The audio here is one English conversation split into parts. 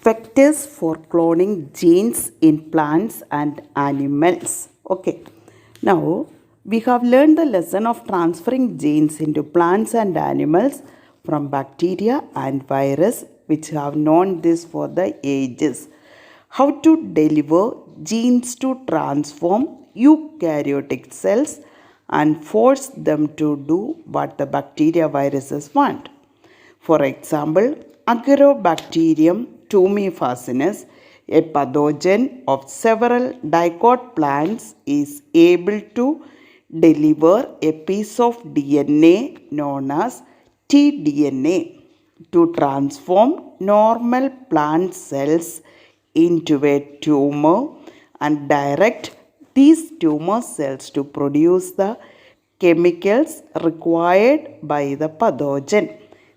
Vectors for cloning genes in plants and animals. Okay, now we have learned the lesson of transferring genes into plants and animals from bacteria and virus, which have known this for the ages. How to deliver genes to transform eukaryotic cells and force them to do what the bacteria viruses want. For example, Agrobacterium tumefaciens, a pathogen of several dicot plants, is able to deliver a piece of DNA known as tDNA to transform normal plant cells into a tumor and direct these tumor cells to produce the chemicals required by the pathogen.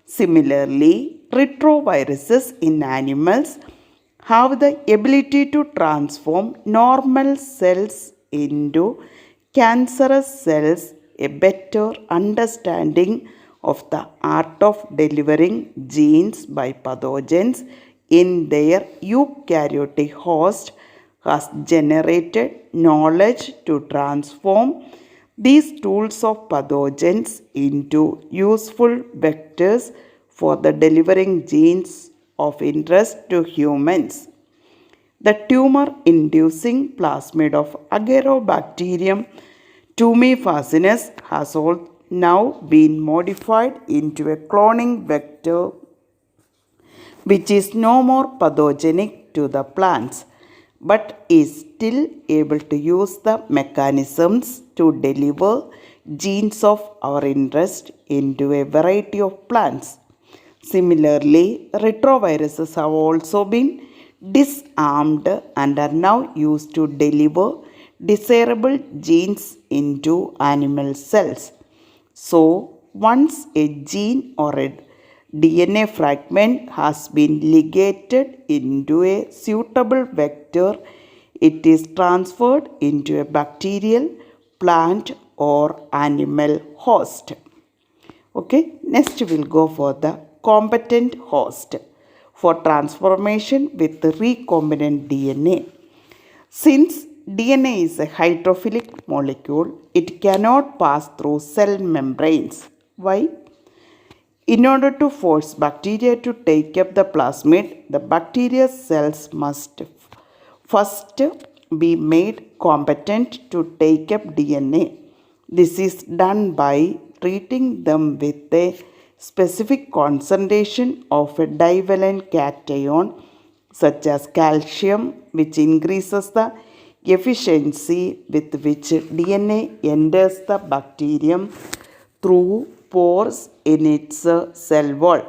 Similarly, retroviruses in animals have the ability to transform normal cells into cancerous cells. A better understanding of the art of delivering genes by pathogens in their eukaryotic host has generated knowledge to transform these tools of pathogens into useful vectors for the delivering genes of interest to humans. The tumor-inducing plasmid of Agrobacterium tumefaciens has now been modified into a cloning vector which is no more pathogenic to the plants but is still able to use the mechanisms to deliver genes of our interest into a variety of plants. Similarly, retroviruses have also been disarmed and are now used to deliver desirable genes into animal cells. So, once a gene or a DNA fragment has been ligated into a suitable vector, it is transferred into a bacterial, plant or animal host. Okay, next we'll go for the competent host for transformation with recombinant DNA. Since DNA is a hydrophilic molecule, it cannot pass through cell membranes. Why? In order to force bacteria to take up the plasmid, the bacteria cells must first be made competent to take up DNA. This is done by treating them with a specific concentration of a divalent cation such as calcium, which increases the efficiency with which DNA enters the bacterium through pores in its cell wall.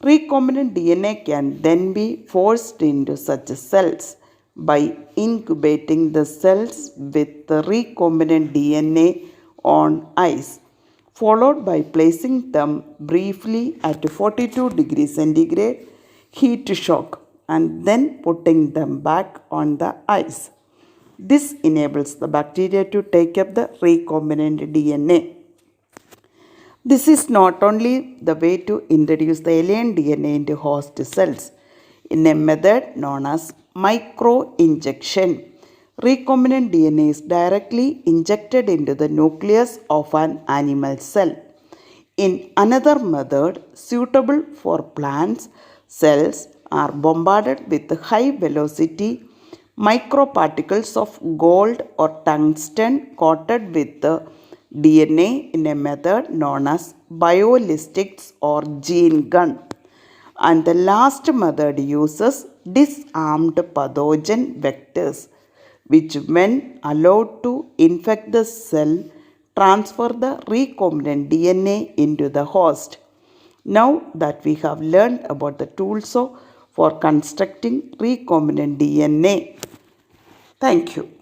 Recombinant DNA can then be forced into such cells by incubating the cells with the recombinant DNA on ice, followed by placing them briefly at 42 degrees centigrade heat shock and then putting them back on the ice. This enables the bacteria to take up the recombinant DNA. This is not only the way to introduce the alien DNA into host cells. In a method known as microinjection, recombinant DNA is directly injected into the nucleus of an animal cell. In another method, suitable for plants, cells are bombarded with high velocity microparticles of gold or tungsten coated with the DNA in a method known as biolistics or gene gun. And the last method uses disarmed pathogen vectors, which when allowed to infect the cell, transfer the recombinant DNA into the host. Now that we have learned about the tools for constructing recombinant DNA, thank you.